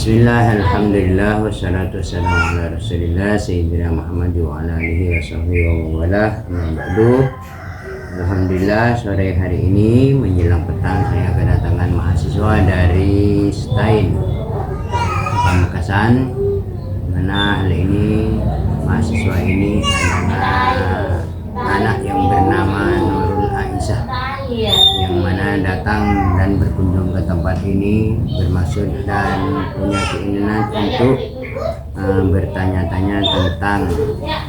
Bismillah, alhamdulillah, wassalatu wassalamu ala rasulillah Sayyidina Muhammad wa ala alihi wa sahbihi wa wala. Amma ba'du. Alhamdulillah, sore hari ini menjelang petang saya kedatangan mahasiswa dari STAIN Pamekasan, mana hal ini mahasiswa ini adalah anak yang bernama Nurul Aisyah, yang mana datang dan berkunjung ke tempat ini bermaksud dan punya keinginan untuk bertanya-tanya tentang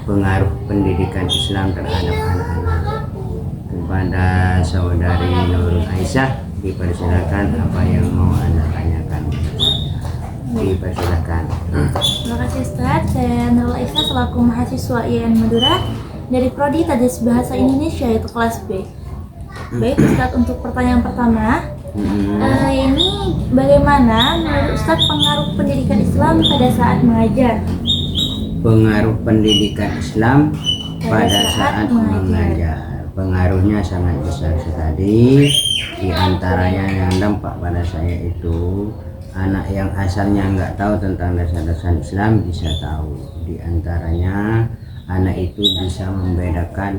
pengaruh pendidikan Islam terhadap anak-anak. Kepada saudari Nurul Aisyah, dipersilakan apa yang mau Anda tanyakan. Dipersilakan. Terima kasih Ustaz. Saya Nurul Aisyah selaku mahasiswa IAIN Madura dari Prodi Tadris Bahasa Indonesia yaitu kelas B. Baik Ustaz, untuk pertanyaan pertama, ini bagaimana menurut Ustaz pengaruh pendidikan Islam pada saat mengajar? Pengaruh pendidikan Islam pada saat mengajar. Pengaruhnya sangat besar sekali. Di antaranya yang dampak pada saya itu anak yang asalnya nggak tahu tentang dasar-dasar Islam bisa tahu. Di antaranya anak itu bisa membedakan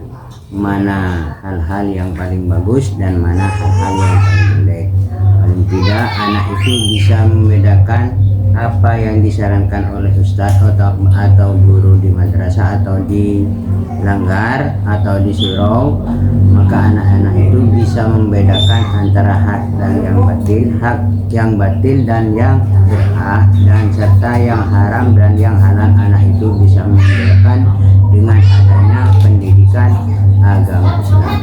mana hal-hal yang paling bagus dan mana hal-hal yang paling jelek. Paling tidak anak itu bisa membedakan apa yang disarankan oleh ustadz atau guru di madrasah atau di langgar atau di surau, maka anak-anak itu bisa membedakan antara hak dan yang batil dan yang berhak, dan serta yang haram dan yang halal. Anak itu bisa membedakan dengan adanya pendidikan agama Islam,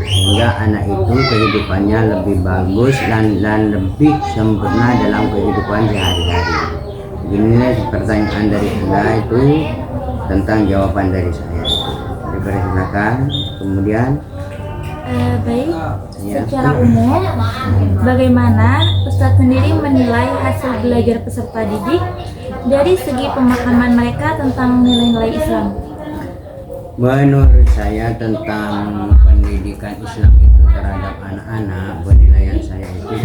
sehingga anak itu kehidupannya lebih bagus dan lebih sempurna dalam kehidupan sehari-hari. Inilah pertanyaan dari Anda itu tentang jawaban dari saya. Dipersilakan. Kemudian Baik, secara umum bagaimana Ustadz sendiri menilai hasil belajar peserta didik dari segi pemahaman mereka tentang nilai-nilai Islam? Menurut saya tentang pendidikan Islam itu terhadap anak-anak, penilaian saya itu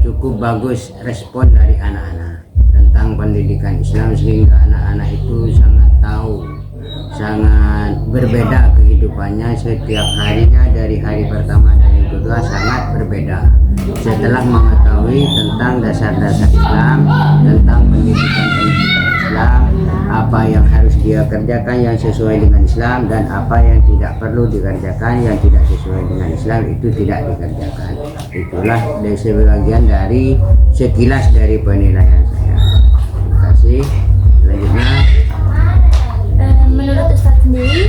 cukup bagus respon dari anak-anak tentang pendidikan Islam, sehingga anak-anak itu sangat tahu, sangat berbeda kehidupannya setiap harinya, dari hari pertama dan yang kedua sangat berbeda. Setelah mengetahui tentang dasar-dasar Islam, tentang pendidikan Islam, apa yang harus dia kerjakan yang sesuai dengan Islam, dan apa yang tidak perlu dikerjakan yang tidak sesuai dengan Islam itu tidak dikerjakan. Itulah dari sebagian dari sekilas dari penilaian saya. Terima kasih. Selanjutnya, menurut Ustadz sendiri,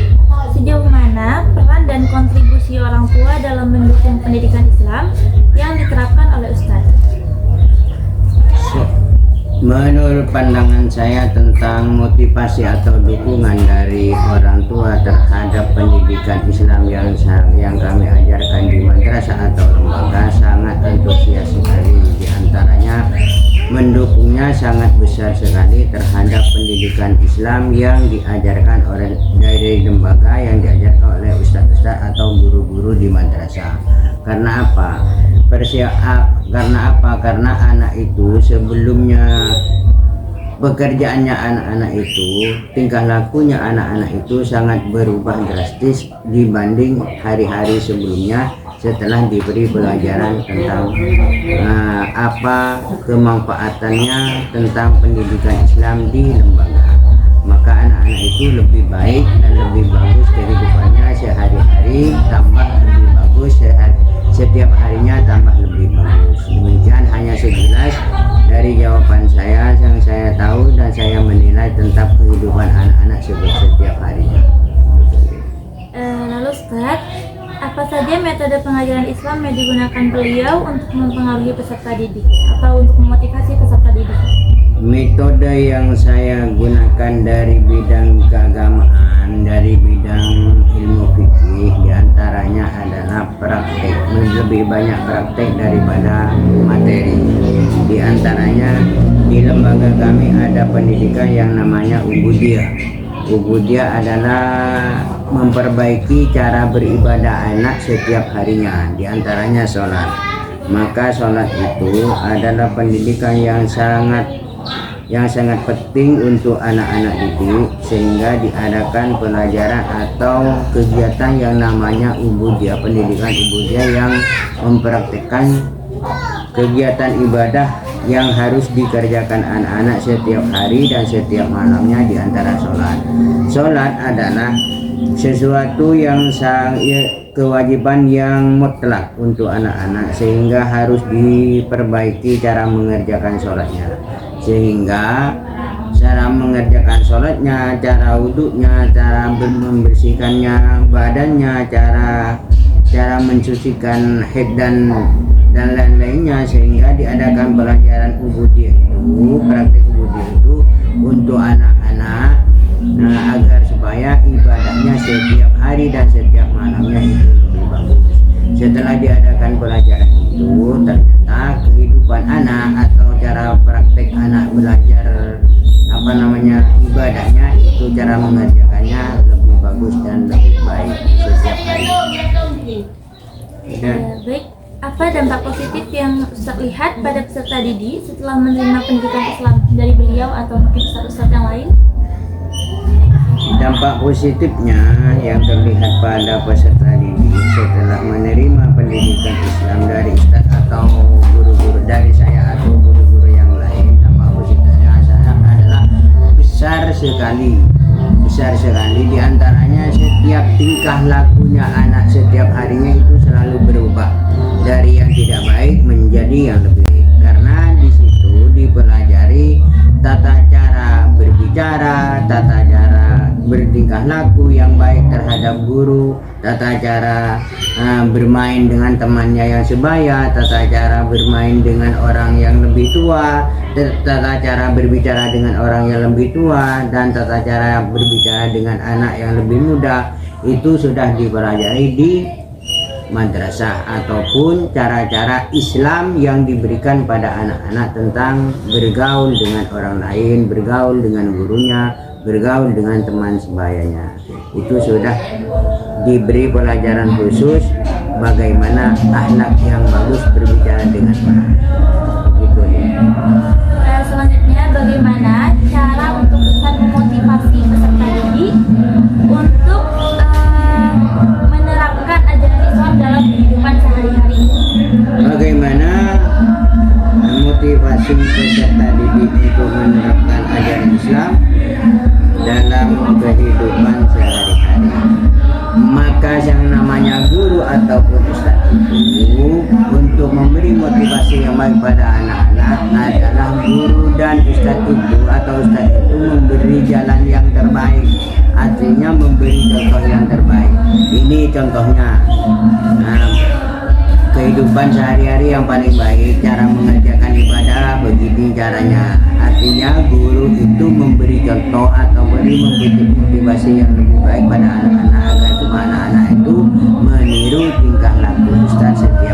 sejauh mana peran dan kontribusi orang tua dalam mendukung pendidikan Islam yang diterapkan oleh Ustadz? menurut pandangan saya tentang motivasi atau dukungan dari orang tua terhadap pendidikan Islam yang kami ajarkan di madrasah atau lembaga sangat antusias sekali. Di antaranya mendukungnya sangat besar sekali terhadap pendidikan Islam yang diajarkan dari lembaga, yang diajarkan oleh ustadz-ustadz atau guru-guru di madrasah. Karena apa? Karena anak itu sebelumnya pekerjaannya anak-anak itu, tingkah lakunya anak-anak itu sangat berubah drastis dibanding hari-hari sebelumnya setelah diberi pelajaran tentang apa kemanfaatannya tentang pendidikan Islam di lembaga. Maka anak-anak itu lebih baik dan lebih bagus kehidupannya sehari-hari, tambah lebih bagus setiap harinya, tambah lebih bagus. Demikian hanya sekilas dari jawaban saya yang saya tahu dan saya menilai tentang kehidupan anak-anak setiap harinya. Lalu Ustaz, apa saja metode pengajaran Islam yang digunakan beliau untuk mempengaruhi peserta didik atau untuk memotivasi peserta didik? Metode yang saya gunakan dari bidang keagamaan, dari bidang ilmu fikih, diantaranya adalah praktek. Lebih banyak praktek daripada materi. Di antaranya di lembaga kami ada pendidikan yang namanya ubudiyah. Ubudiyah adalah memperbaiki cara beribadah anak setiap harinya, di antaranya sholat. Maka sholat itu adalah pendidikan yang sangat penting untuk anak-anak didik, sehingga diadakan pelajaran atau kegiatan yang namanya ubudiyah, pendidikan ubudiyah yang mempraktikkan kegiatan ibadah yang harus dikerjakan anak-anak setiap hari dan setiap malamnya, di antara sholat. Sholat adalah sesuatu yang kewajiban yang mutlak untuk anak-anak, sehingga harus diperbaiki cara mengerjakan sholatnya, sehingga cara mengerjakan sholatnya, cara wudhunya, cara membersihkannya badannya, cara mencucikan haid dan lain-lainnya, sehingga diadakan pelajaran ubudiyah itu, praktik ubudiyah itu untuk anak-anak, agar supaya ibadahnya setiap hari dan setiap malamnya itu lebih bagus. Setelah diadakan pelajaran itu, ternyata kehidupan anak atau cara praktek anak belajar ibadahnya itu, cara mengerjakannya lebih bagus dan lebih baik setiap hari. Baik, apa dampak positif yang Ustaz lihat pada peserta didik setelah menerima pendidikan Islam dari beliau atau mungkin Ustaz yang lain? Dampak positifnya yang terlihat pada peserta didik setelah menerima pendidikan Islam dari Ustaz atau guru-guru dari saya atau guru-guru yang lain, dampak positifnya adalah besar sekali. Di antaranya setiap tingkah lakunya anak setiap harinya itu selalu berubah dari yang tidak baik menjadi yang lebih baik, karena di situ dipelajari tata cara berbicara, tata cara bertingkah laku yang baik terhadap guru, tata cara bermain dengan temannya yang sebaya, tata cara bermain dengan orang yang lebih tua, tata cara berbicara dengan orang yang lebih tua, dan tata cara berbicara dengan anak yang lebih muda. Itu sudah dipelajari di madrasah, ataupun cara-cara Islam yang diberikan pada anak-anak tentang bergaul dengan orang lain, bergaul dengan gurunya, bergaul dengan teman sebayanya. Itu sudah diberi pelajaran khusus bagaimana akhlak yang bagus berbicara dengan orang. Begitu ya. Selanjutnya, bagaimana cara untuk Ustaz memotivasi peserta didik untuk menerapkan ajaran Islam dalam kehidupan sehari-hari? Bagaimana motivasi peserta didik untuk menerapkan ajaran Islam dalam kehidupan sehari-hari? Maka yang namanya guru ataupun ustaz itu untuk memberi motivasi yang baik pada anak-anak adalah guru dan ustaz itu atau ustaz itu memberi jalan yang terbaik, artinya memberi contoh yang terbaik. Ini contohnya kehidupan sehari-hari yang paling baik, cara mengerjakan ibadah begini caranya. Artinya guru itu memberi contoh atau memberi motivasi yang lebih baik pada anak-anak agar semua anak-anak itu meniru tingkah laku ustaz setiap